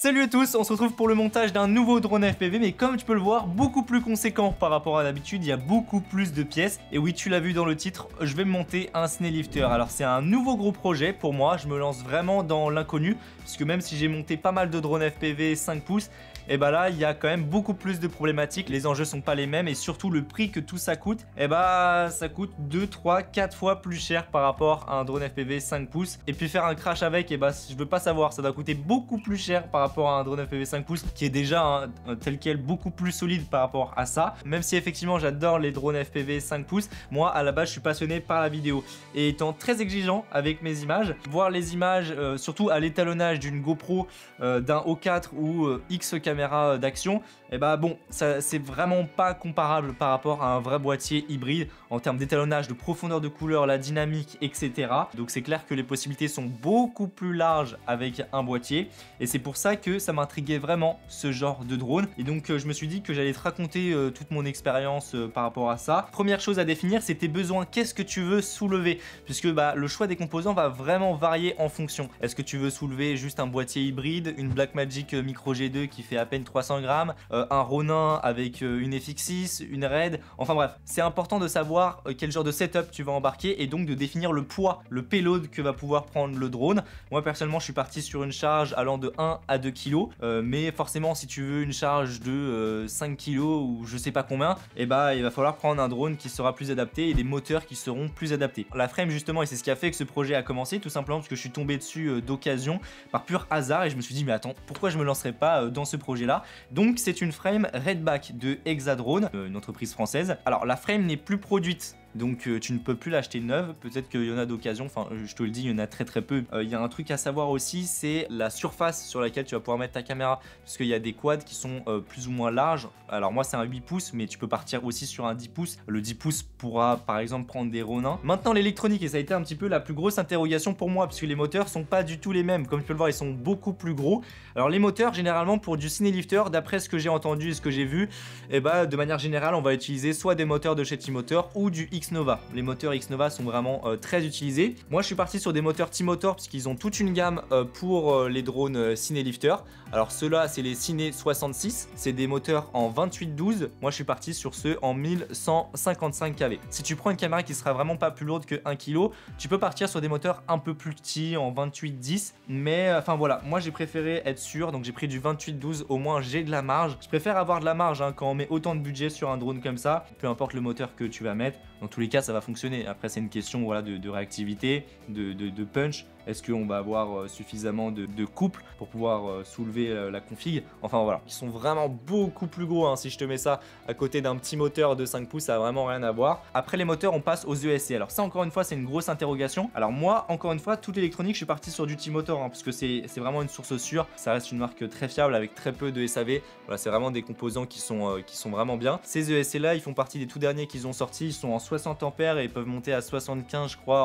Salut à tous, on se retrouve pour le montage d'un nouveau drone FPV, mais comme tu peux le voir, beaucoup plus conséquent par rapport à d'habitude, il y a beaucoup plus de pièces. Et oui, tu l'as vu dans le titre, je vais monter un Snelifter. Alors c'est un nouveau gros projet pour moi, je me lance vraiment dans l'inconnu, puisque même si j'ai monté pas mal de drones FPV 5 pouces, et bah là il y a quand même beaucoup plus de problématiques, les enjeux sont pas les mêmes et surtout le prix que tout ça coûte, et bah ça coûte 2, 3, 4 fois plus cher par rapport à un drone FPV 5 pouces. Et puis faire un crash avec, et bah je veux pas savoir, ça doit coûter beaucoup plus cher par rapport à un drone FPV 5 pouces qui est déjà tel quel beaucoup plus solide par rapport à ça. Même si effectivement j'adore les drones FPV 5 pouces, moi à la base je suis passionné par la vidéo et étant très exigeant avec mes images, voir les images surtout à l'étalonnage d'une GoPro, d'un O4 ou X caméra d'action, et bah bon, c'est vraiment pas comparable par rapport à un vrai boîtier hybride en termes d'étalonnage, de profondeur de couleur, la dynamique, etc. Donc c'est clair que les possibilités sont beaucoup plus larges avec un boîtier et c'est pour ça que ça m'intriguait vraiment ce genre de drone. Et donc je me suis dit que j'allais te raconter toute mon expérience par rapport à ça. Première chose à définir, c'est tes besoins, qu'est-ce que tu veux soulever, puisque bah, le choix des composants va vraiment varier en fonction. Est-ce que tu veux soulever juste un boîtier hybride, une Blackmagic Micro G2 qui fait à peine 300 grammes, un Ronin avec une FX6, une RAID, enfin bref, c'est important de savoir quel genre de setup tu vas embarquer et donc de définir le poids, le payload que va pouvoir prendre le drone. Moi personnellement je suis parti sur une charge allant de 1 à 2 kg, mais forcément si tu veux une charge de 5 kg ou je sais pas combien, et bah il va falloir prendre un drone qui sera plus adapté et des moteurs qui seront plus adaptés. La frame justement, et c'est ce qui a fait que ce projet a commencé, tout simplement parce que je suis tombé dessus d'occasion par pur hasard et je me suis dit mais attends, pourquoi je me lancerais pas dans ce projet là. Donc c'est une frame Redback de Hexadrone, une entreprise française. Alors la frame n'est plus produite, donc tu ne peux plus l'acheter neuve, peut-être qu'il y en a d'occasion, enfin je te le dis, il y en a très peu. Il y a un truc à savoir aussi, c'est la surface sur laquelle tu vas pouvoir mettre ta caméra, parce qu'il y a des quads qui sont plus ou moins larges. Alors moi c'est un 8 pouces, mais tu peux partir aussi sur un 10 pouces. Le 10 pouces pourra par exemple prendre des Ronins. Maintenant l'électronique, et ça a été un petit peu la plus grosse interrogation pour moi, puisque les moteurs sont pas du tout les mêmes, comme tu peux le voir ils sont beaucoup plus gros. Alors les moteurs généralement pour du Snelifter, d'après ce que j'ai entendu et ce que j'ai vu, et bah de manière générale on va utiliser soit des moteurs de chez T-Motor ou du X-Nova. Les moteurs X-Nova sont vraiment très utilisés. Moi je suis parti sur des moteurs T-Motor puisqu'ils ont toute une gamme pour les drones Snelifter. Alors ceux-là c'est les Cine 66, c'est des moteurs en 28-12. Moi je suis parti sur ceux en 1155 kV. Si tu prends une caméra qui sera vraiment pas plus lourde que 1 kg, tu peux partir sur des moteurs un peu plus petits en 28-10. Mais enfin voilà, moi j'ai préféré être sûr, donc j'ai pris du 28-12, au moins j'ai de la marge. Je préfère avoir de la marge hein, quand on met autant de budget sur un drone comme ça, peu importe le moteur que tu vas mettre. Dans tous les cas, ça va fonctionner. Après, c'est une question voilà, de réactivité, de punch. Est-ce qu'on va avoir suffisamment de couple pour pouvoir soulever la config? Enfin voilà, ils sont vraiment beaucoup plus gros. Hein. Si je te mets ça à côté d'un petit moteur de 5 pouces, ça n'a vraiment rien à voir. Après les moteurs, on passe aux ESC. Alors ça, encore une fois, c'est une grosse interrogation. Alors moi, encore une fois, toute l'électronique, je suis parti sur du T-Motor hein, parce que c'est vraiment une source sûre. Ça reste une marque très fiable avec très peu de SAV. Voilà, c'est vraiment des composants qui sont vraiment bien. Ces ESC là, ils font partie des tout derniers qu'ils ont sortis. Ils sont en 60 ampères et ils peuvent monter à 75, je crois,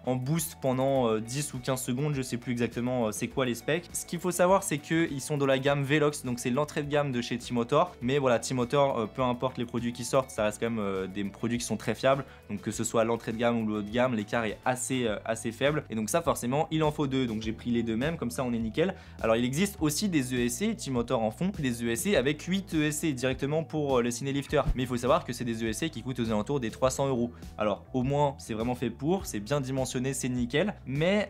en boost pendant 10 ou 15 secondes, je sais plus exactement c'est quoi les specs. Ce qu'il faut savoir, c'est qu'ils sont dans la gamme Velox, donc c'est l'entrée de gamme de chez T-Motor. Mais voilà, T-Motor, peu importe les produits qui sortent, ça reste quand même des produits qui sont très fiables. Donc que ce soit l'entrée de gamme ou le haut de gamme, l'écart est assez faible. Et donc ça, forcément, il en faut deux. Donc j'ai pris les deux mêmes, comme ça on est nickel. Alors il existe aussi des ESC, T-Motor en font, des ESC avec 8 ESC directement pour le Snelifter. Mais il faut savoir que c'est des ESC qui coûtent aux alentours des 300 €. Alors au moins, c'est vraiment fait pour, c'est bien dimensionné, c'est nickel. Mais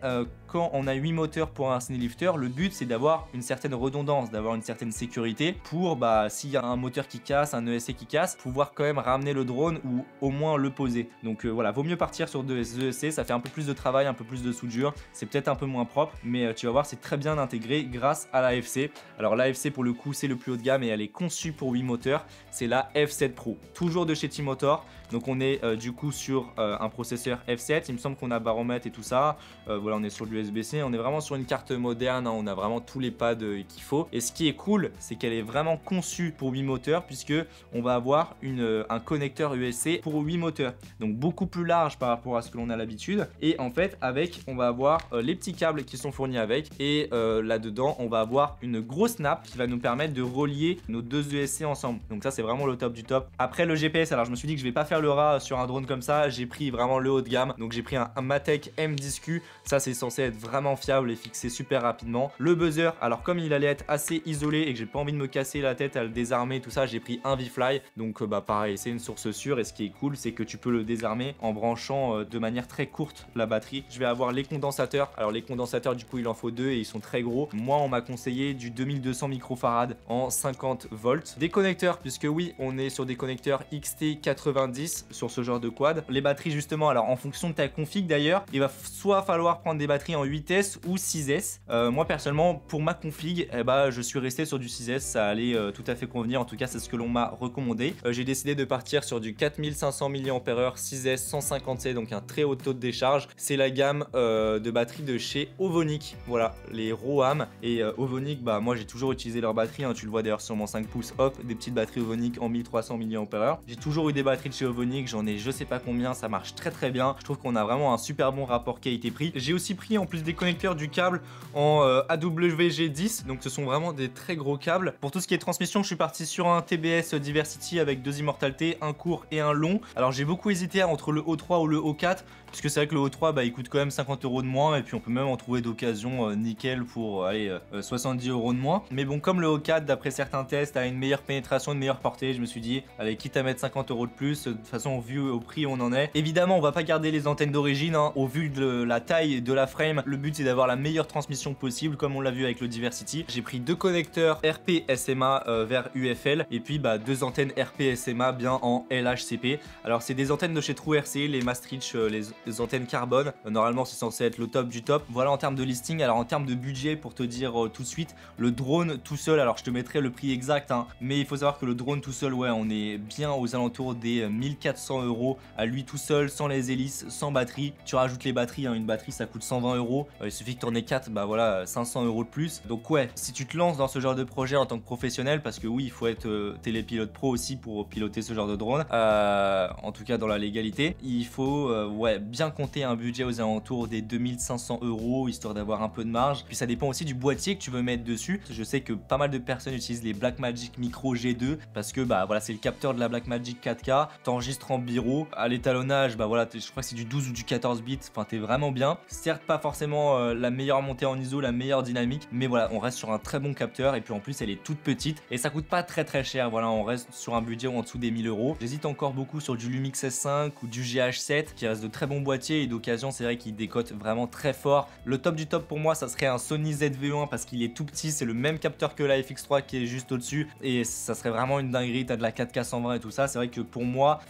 quand on a 8 moteurs pour un Snelifter, le but c'est d'avoir une certaine redondance, d'avoir une certaine sécurité pour s'il y a un moteur qui casse, un ESC qui casse, pouvoir quand même ramener le drone ou au moins le poser. Donc voilà, vaut mieux partir sur deux ESC, ça fait un peu plus de travail, un peu plus de soudure, c'est peut-être un peu moins propre, mais tu vas voir, c'est très bien intégré grâce à l'AFC. Alors l'AFC pour le coup c'est le plus haut de gamme et elle est conçue pour 8 moteurs, c'est la F7 Pro, toujours de chez T-Motor. Donc on est du coup sur un processeur F7, il me semble qu'on a baromètre et tout ça, voilà, on est sur du USB-C, on est vraiment sur une carte moderne, hein, on a vraiment tous les pads qu'il faut. Et ce qui est cool, c'est qu'elle est vraiment conçue pour 8 moteurs puisque on va avoir un connecteur USB-C pour 8 moteurs, donc beaucoup plus large par rapport à ce que l'on a l'habitude. Et en fait avec, on va avoir les petits câbles qui sont fournis avec et là-dedans on va avoir une grosse nappe qui va nous permettre de relier nos deux USB-C ensemble. Donc ça c'est vraiment le top du top. Après le GPS, alors je me suis dit que je vais pas faire le rat sur un drone comme ça, j'ai pris vraiment le haut de gamme, donc j'ai pris un Matek M10Q, ça c'est censé être vraiment fiable et fixé super rapidement. Le buzzer, alors comme il allait être assez isolé et que j'ai pas envie de me casser la tête à le désarmer, tout ça, j'ai pris un V-Fly. Donc bah pareil, c'est une source sûre et ce qui est cool, c'est que tu peux le désarmer en branchant de manière très courte la batterie. Je vais avoir les condensateurs. Alors les condensateurs, du coup, il en faut deux et ils sont très gros. Moi, on m'a conseillé du 2200 microfarad en 50 volts. Des connecteurs, puisque oui, on est sur des connecteurs XT90 sur ce genre de quad. Les batteries, justement, alors en fonction de ta config d'ailleurs, il va soit falloir prendre des batteries en 8S ou 6S. Moi, personnellement, pour ma config, eh ben, je suis resté sur du 6S. Ça allait tout à fait convenir. En tout cas, c'est ce que l'on m'a recommandé. J'ai décidé de partir sur du 4500 mAh 6S 150C, donc un très haut taux de décharge. C'est la gamme de batteries de chez Ovonic. Voilà, les Roham. Et Ovonic, bah moi j'ai toujours utilisé leur batterie, hein, tu le vois d'ailleurs sur mon 5 pouces, hop, des petites batteries Ovonic en 1300 mAh. J'ai toujours eu des batteries de chez Ovonic, j'en ai je sais pas combien, ça marche très très bien. Je trouve qu'on a vraiment un super bon rapport qualité-prix. J'ai aussi pris en plus des connecteurs du câble en AWG10, donc ce sont vraiment des très gros câbles. Pour tout ce qui est transmission, je suis parti sur un TBS Diversity avec deux immortalités, un court et un long. Alors j'ai beaucoup hésité entre le O3 ou le O4, puisque c'est vrai que le O3 bah, il coûte quand même 50 € de moins et puis on peut même en trouver d'occasion nickel pour 70 € de moins. Mais bon, comme le O4 d'après certains tests a une meilleure pénétration, une meilleure portée, je me suis dit allez, quitte à mettre 50 € de plus, de toute façon vu au prix où on en est. Évidemment on va pas garder les antennes d'origine, hein, au vu de la taille de la frame, le but c'est d'avoir la meilleure transmission possible comme on l'a vu avec le Diversity. J'ai pris deux connecteurs RP SMA vers UFL et puis bah, deux antennes RP SMA bien en LHCP. Alors c'est des antennes de chez TrueRC, les Maastricht, les antennes carbone. Normalement c'est censé être le top du top. Voilà en termes de listing. Alors en termes de budget, pour te dire tout de suite, le drone tout seul, alors je te mettrai le prix exact, hein, mais il faut savoir que le drone tout seul, ouais, on est bien aux alentours des 1400 € à lui tout seul, sans les hélices, sans batterie. Tu rajoutes les batteries, hein, une batterie ça coûte 120 €. Il suffit que tu en aies 4, bah voilà, 500 € de plus. Donc ouais, si tu te lances dans ce genre de projet en tant que professionnel, parce que oui, il faut être télépilote pro aussi pour piloter ce genre de drone, en tout cas dans la légalité, il faut ouais, bien compter un budget aux alentours des 2500 €, histoire d'avoir un peu de marge. Puis ça dépend aussi du boîtier que tu veux mettre dessus. Je sais que pas mal de personnes utilisent les Blackmagic Micro G2 parce que bah voilà, c'est le capteur de la Blackmagic 4K, t'enregistres en bureau, à l'étalonnage, bah voilà, je crois que c'est du 12 ou du 14 bits, enfin t'es vraiment bien. Certes pas forcément la meilleure montée en ISO, la meilleure dynamique, mais voilà, on reste sur un très bon capteur et puis en plus elle est toute petite et ça coûte pas très très cher. Voilà, on reste sur un budget en dessous des 1000 €. J'hésite encore beaucoup sur du Lumix S5 ou du GH7 qui reste de très bons boîtiers et d'occasion c'est vrai qu'il décote vraiment très fort. Le top du top pour moi ça serait un Sony ZV-1 parce qu'il est tout petit, c'est le même capteur que la FX3 qui est juste au-dessus et ça serait vraiment une dinguerie. T'as de la 4K 120 et tout ça, c'est vrai que pour moi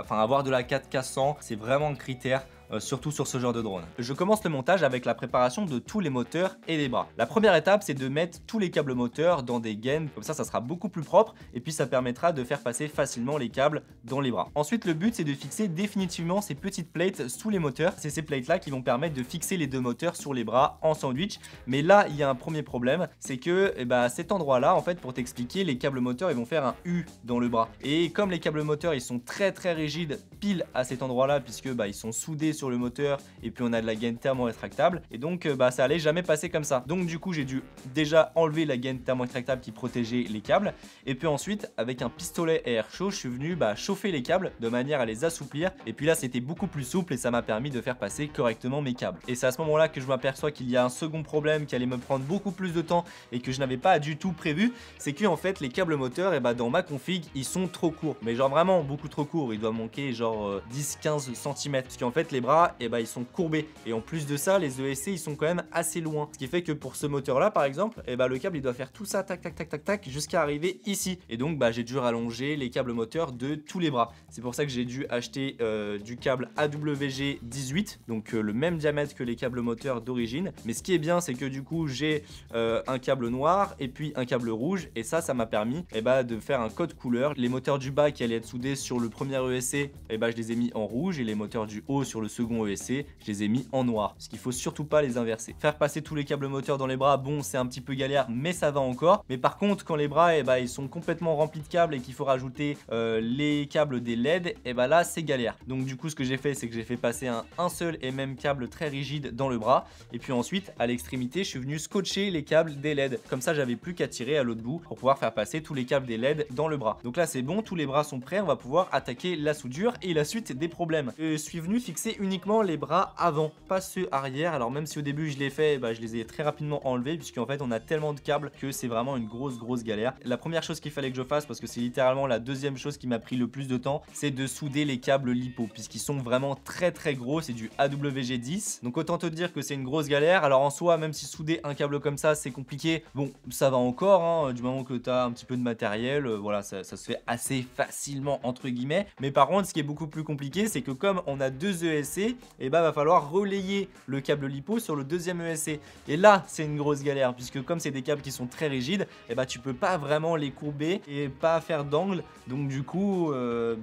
avoir de la 4K 100 c'est vraiment un critère. Surtout sur ce genre de drone. Je commence le montage avec la préparation de tous les moteurs et les bras. La première étape c'est de mettre tous les câbles moteurs dans des gaines, comme ça sera beaucoup plus propre et puis ça permettra de faire passer facilement les câbles dans les bras. Ensuite le but c'est de fixer définitivement ces petites plates sous les moteurs. C'est ces plates là qui vont permettre de fixer les deux moteurs sur les bras en sandwich. Mais là il y a un premier problème, c'est que à cet endroit là en fait, pour t'expliquer, les câbles moteurs ils vont faire un U dans le bras. Et comme les câbles moteurs ils sont très rigides pile à cet endroit là, puisque ils sont soudés sur le moteur et puis on a de la gaine thermo-rétractable et donc ça allait jamais passer comme ça. Donc du coup j'ai dû déjà enlever la gaine thermo-rétractable qui protégeait les câbles et puis ensuite avec un pistolet à air chaud je suis venu chauffer les câbles de manière à les assouplir et puis là c'était beaucoup plus souple et ça m'a permis de faire passer correctement mes câbles. Et c'est à ce moment là que je m'aperçois qu'il y a un second problème qui allait me prendre beaucoup plus de temps et que je n'avais pas du tout prévu, c'est que en fait les câbles moteurs dans ma config ils sont trop courts, mais genre vraiment beaucoup trop courts. Il doit manquer genre 10-15 cm parce qu'en fait les bras ils sont courbés et en plus de ça les ESC ils sont quand même assez loin, ce qui fait que pour ce moteur là par exemple le câble il doit faire tout ça tac tac tac tac tac jusqu'à arriver ici et donc j'ai dû rallonger les câbles moteurs de tous les bras. C'est pour ça que j'ai dû acheter du câble AWG 18, donc le même diamètre que les câbles moteurs d'origine, mais ce qui est bien c'est que du coup j'ai un câble noir et puis un câble rouge et ça m'a permis de faire un code couleur. Les moteurs du bas qui allaient être soudés sur le premier ESC je les ai mis en rouge et les moteurs du haut sur le second ESC je les ai mis en noir, parce qu'il faut surtout pas les inverser. Faire passer tous les câbles moteurs dans les bras, bon c'est un petit peu galère mais ça va encore. Mais par contre quand les bras ils sont complètement remplis de câbles et qu'il faut rajouter les câbles des LED, là c'est galère. Donc du coup ce que j'ai fait c'est que j'ai fait passer un seul et même câble très rigide dans le bras et puis ensuite à l'extrémité je suis venu scotcher les câbles des LED. Comme ça j'avais plus qu'à tirer à l'autre bout pour pouvoir faire passer tous les câbles des LED dans le bras. Donc là c'est bon, tous les bras sont prêts, on va pouvoir attaquer la soudure et la suite des problèmes. Je suis venu fixer uniquement les bras avant, pas ceux arrière. Alors même si au début je l'ai fait, je les ai très rapidement enlevés puisqu'en fait on a tellement de câbles que c'est vraiment une grosse galère. La première chose qu'il fallait que je fasse, parce que c'est littéralement la deuxième chose qui m'a pris le plus de temps, c'est de souder les câbles lipo puisqu'ils sont vraiment très gros, c'est du AWG10. Donc autant te dire que c'est une grosse galère. Alors en soi, même si souder un câble comme ça c'est compliqué, bon ça va encore hein, du moment que tu as un petit peu de matériel, voilà ça se fait assez facilement entre guillemets. Mais par contre ce qui est beaucoup plus compliqué, c'est que comme on a deux ESC, et va falloir relayer le câble lipo sur le deuxième ESC. Et là c'est une grosse galère puisque comme c'est des câbles qui sont très rigides, tu peux pas vraiment les courber et pas faire d'angle. Donc du coup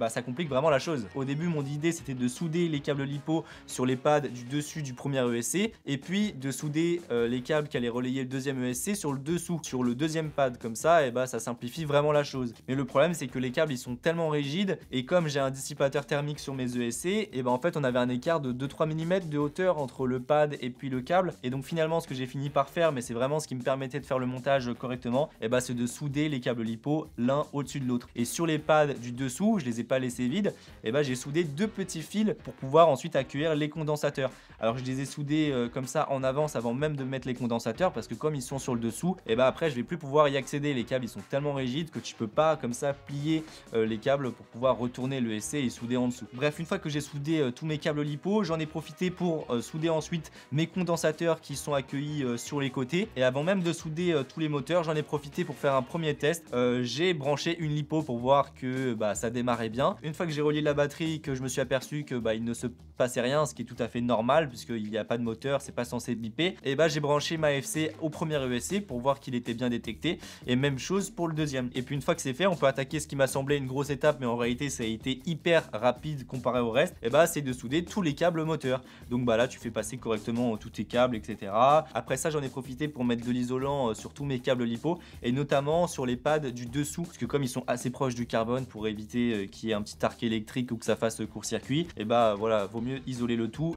ça complique vraiment la chose. Au début mon idée c'était de souder les câbles lipo sur les pads du dessus du premier ESC et puis de souder les câbles qui allaient relayer le deuxième ESC sur le dessous, sur le deuxième pad. Comme ça ça simplifie vraiment la chose. Mais le problème c'est que les câbles ils sont tellement rigides et comme j'ai un dissipateur thermique sur mes ESC, en fait on avait un écart de 2-3 mm de hauteur entre le pad et puis le câble. Et donc finalement ce que j'ai fini par faire, mais c'est vraiment ce qui me permettait de faire le montage correctement, c'est de souder les câbles lipo l'un au-dessus de l'autre. Et sur les pads du dessous, je les ai pas laissés vides, j'ai soudé deux petits fils pour pouvoir ensuite accueillir les condensateurs. Alors je les ai soudés comme ça en avance avant même de mettre les condensateurs parce que comme ils sont sur le dessous, après je vais plus pouvoir y accéder. Les câbles ils sont tellement rigides que tu peux pas comme ça plier les câbles pour pouvoir retourner le ESC et souder en dessous. Bref, une fois que j'ai soudé tous mes câbles lipo, j'en ai profité pour souder ensuite mes condensateurs qui sont accueillis sur les côtés. Et avant même de souder tous les moteurs, j'en ai profité pour faire un premier test. J'ai branché une lipo pour voir que ça démarrait bien. Une fois que j'ai relié la batterie, que je me suis aperçu que il ne se passait rien, ce qui est tout à fait normal puisqu'il n'y a pas de moteur, c'est pas censé biper, et j'ai branché ma FC au premier ESC pour voir qu'il était bien détecté, et même chose pour le deuxième. Et puis une fois que c'est fait, on peut attaquer ce qui m'a semblé une grosse étape, mais en réalité ça a été hyper rapide comparé au reste. C'est de souder tous les câbles moteurs. Donc là tu fais passer correctement tous tes câbles, etc. Après ça j'en ai profité pour mettre de l'isolant sur tous mes câbles lipo et notamment sur les pads du dessous parce que comme ils sont assez proches du carbone pour éviter qu'il y ait un petit arc électrique ou que ça fasse court-circuit, voilà, vaut mieux isoler le tout.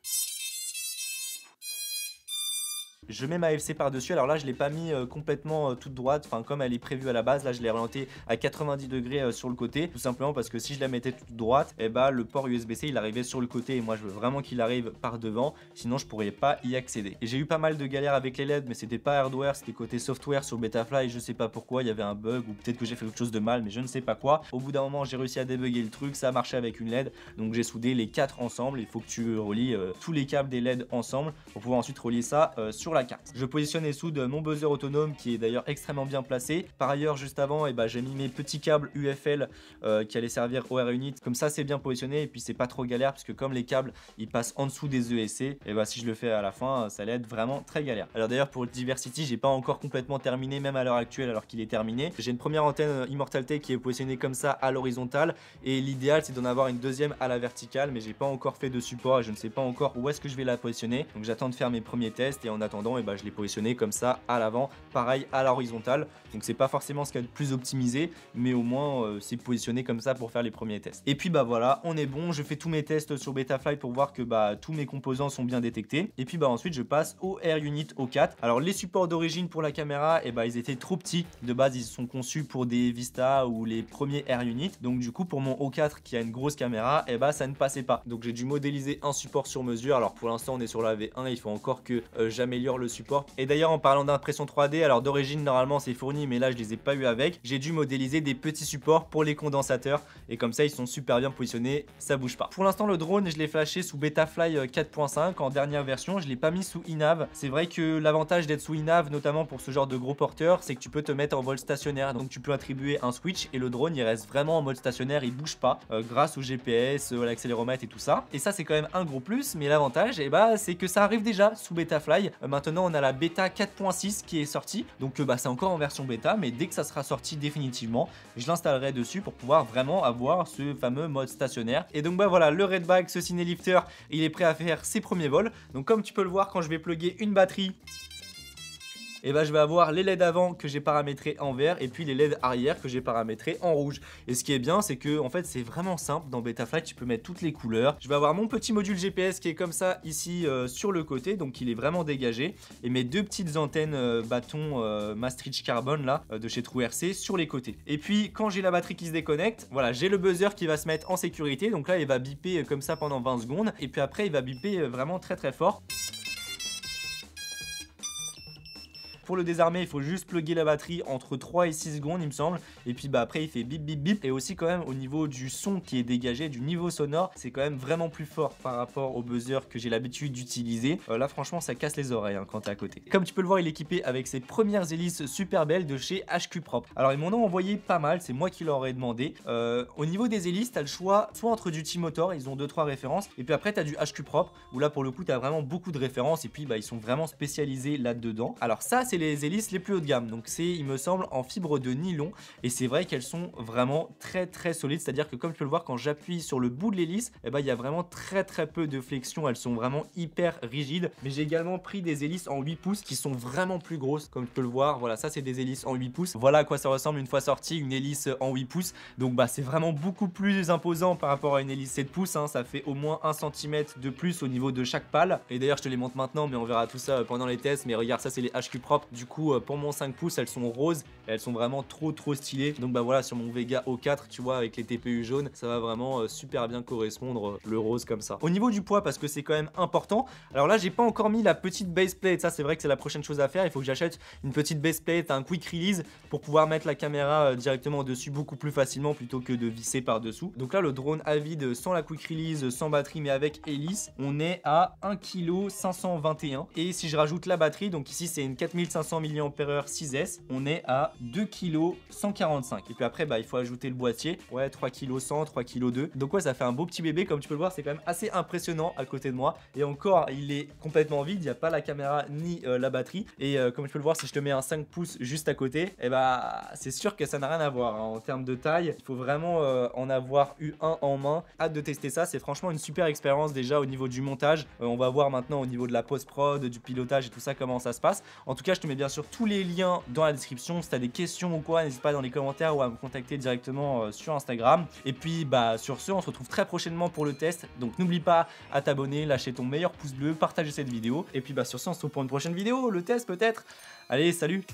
Je mets ma FC par-dessus, alors là je l'ai pas mis complètement toute droite, enfin comme elle est prévue à la base, là je l'ai orientée à 90 degrés sur le côté, tout simplement parce que si je la mettais toute droite, le port USB-C il arrivait sur le côté et moi je veux vraiment qu'il arrive par devant, sinon je pourrais pas y accéder. Et j'ai eu pas mal de galères avec les LED, mais c'était pas hardware, c'était côté software sur Betafly, je sais pas pourquoi, il y avait un bug ou peut-être que j'ai fait quelque chose de mal, mais je ne sais pas quoi. Au bout d'un moment j'ai réussi à débugger le truc, ça a marché avec une LED, donc j'ai soudé les 4 ensemble, il faut que tu relies tous les câbles des LED ensemble pour pouvoir ensuite relier ça sur la carte. Je positionne et soude mon buzzer autonome qui est d'ailleurs extrêmement bien placé. Par ailleurs juste avant j'ai mis mes petits câbles UFL qui allaient servir au air unit, comme ça c'est bien positionné et puis c'est pas trop galère puisque comme les câbles ils passent en dessous des ESC, si je le fais à la fin ça allait être vraiment très galère. Alors d'ailleurs pour le Diversity j'ai pas encore complètement terminé même à l'heure actuelle alors qu'il est terminé. J'ai une première antenne Immortality qui est positionnée comme ça à l'horizontale et l'idéal c'est d'en avoir une deuxième à la verticale, mais j'ai pas encore fait de support et je ne sais pas encore où est-ce que je vais la positionner, donc j'attends de faire mes premiers tests et en attendant je l'ai positionné comme ça à l'avant, pareil à l'horizontale, donc c'est pas forcément ce qu'il y a de plus optimisé, mais au moins c'est positionné comme ça pour faire les premiers tests. Et puis voilà, on est bon, je fais tous mes tests sur Betafly pour voir que tous mes composants sont bien détectés, et puis ensuite je passe au Air Unit O4. Alors les supports d'origine pour la caméra, ils étaient trop petits, de base ils sont conçus pour des Vista ou les premiers Air Unit, donc du coup pour mon O4 qui a une grosse caméra, ça ne passait pas, donc j'ai dû modéliser un support sur mesure. Alors pour l'instant on est sur la V1, il faut encore que j'améliore le support. Et d'ailleurs en parlant d'impression 3D, alors d'origine normalement c'est fourni mais là je les ai pas eu avec, j'ai dû modéliser des petits supports pour les condensateurs et comme ça ils sont super bien positionnés, ça bouge pas. Pour l'instant le drone je l'ai flashé sous Betafly 4.5 en dernière version, je l'ai pas mis sous INAV. C'est vrai que l'avantage d'être sous INAV notamment pour ce genre de gros porteurs, c'est que tu peux te mettre en mode stationnaire, donc tu peux attribuer un switch et le drone il reste vraiment en mode stationnaire, il bouge pas grâce au GPS, à l'accéléromètre et tout ça, et ça c'est quand même un gros plus. Mais l'avantage c'est que ça arrive déjà sous Betafly. Maintenant on a la bêta 4.6 qui est sortie, donc c'est encore en version bêta, mais dès que ça sera sorti définitivement je l'installerai dessus pour pouvoir vraiment avoir ce fameux mode stationnaire. Et donc voilà, le Redback, ce Cinelifter, il est prêt à faire ses premiers vols. Donc comme tu peux le voir, quand je vais plugger une batterie, et bah je vais avoir les LED avant que j'ai paramétré en vert et puis les LED arrière que j'ai paramétré en rouge. Et ce qui est bien, c'est que en fait c'est vraiment simple dans Betaflight, tu peux mettre toutes les couleurs. Je vais avoir mon petit module GPS qui est comme ça ici sur le côté, donc il est vraiment dégagé, et mes deux petites antennes bâton Maastricht Carbone là de chez True RC sur les côtés. Et puis quand j'ai la batterie qui se déconnecte, voilà, j'ai le buzzer qui va se mettre en sécurité, donc là il va biper comme ça pendant 20 secondes et puis après il va biper vraiment très fort. Pour le désarmer, il faut juste plugger la batterie entre 3 et 6 secondes, il me semble. Et puis bah après, il fait bip bip bip. Et aussi quand même au niveau du son qui est dégagé, du niveau sonore, c'est quand même vraiment plus fort par rapport au buzzer que j'ai l'habitude d'utiliser. Là franchement, ça casse les oreilles hein, quand t'es à côté. Comme tu peux le voir, il est équipé avec ses premières hélices super belles de chez HQ Prop. Alors ils m'en ont envoyé pas mal, c'est moi qui leur ai demandé. Au niveau des hélices, t'as le choix soit entre du T-Motor, ils ont 2-3 références. Et puis après, t'as du HQ Prop, où là pour le coup, t'as vraiment beaucoup de références. Et puis bah ils sont vraiment spécialisés là-dedans. Alors ça, c'est les hélices les plus haut de gamme, donc c'est il me semble en fibre de nylon, et c'est vrai qu'elles sont vraiment très solides, c'est à dire que comme tu peux le voir, quand j'appuie sur le bout de l'hélice, et bah il y a vraiment très peu de flexion, elles sont vraiment hyper rigides. Mais j'ai également pris des hélices en 8 pouces qui sont vraiment plus grosses, comme tu peux le voir. Voilà, ça c'est des hélices en 8 pouces, voilà à quoi ça ressemble une fois sorti une hélice en 8 pouces. Donc bah c'est vraiment beaucoup plus imposant par rapport à une hélice 7 pouces hein. Ça fait au moins 1 cm de plus au niveau de chaque pale, et d'ailleurs je te les montre maintenant, mais on verra tout ça pendant les tests. Mais regarde, ça c'est les HQ Prop, du coup pour mon 5 pouces elles sont roses et elles sont vraiment trop stylées. Donc bah voilà, sur mon Vega O4 tu vois, avec les TPU jaunes, ça va vraiment super bien correspondre le rose comme ça. Au niveau du poids, parce que c'est quand même important, alors là j'ai pas encore mis la petite base plate, ça c'est vrai que c'est la prochaine chose à faire. Il faut que j'achète une petite base plate, un quick release pour pouvoir mettre la caméra directement dessus beaucoup plus facilement plutôt que de visser par dessous. Donc là le drone à vide sans la quick release, sans batterie mais avec hélice, on est à 1,521 kg, et si je rajoute la batterie, donc ici c'est une 4500 mAh 6S, on est à 2,145 kg. Et puis après bah il faut ajouter le boîtier, ouais, 3,1 kg, 3,2 kg. Donc ouais, ça fait un beau petit bébé. Comme tu peux le voir, c'est quand même assez impressionnant à côté de moi, et encore il est complètement vide, il n'y a pas la caméra ni la batterie. Et comme tu peux le voir, si je te mets un 5 pouces juste à côté, et bah c'est sûr que ça n'a rien à voir hein. En termes de taille, il faut vraiment en avoir eu un en main. Hâte de tester ça, c'est franchement une super expérience déjà au niveau du montage. On va voir maintenant au niveau de la post-prod, du pilotage et tout ça comment ça se passe. En tout cas, je te mets bien sûr tous les liens dans la description. Si tu as des questions ou quoi, n'hésite pas dans les commentaires ou à me contacter directement sur Instagram. Et puis bah sur ce, on se retrouve très prochainement pour le test. Donc n'oublie pas à t'abonner, lâcher ton meilleur pouce bleu, partager cette vidéo. Et puis bah sur ce, on se retrouve pour une prochaine vidéo, le test peut-être. Allez, salut!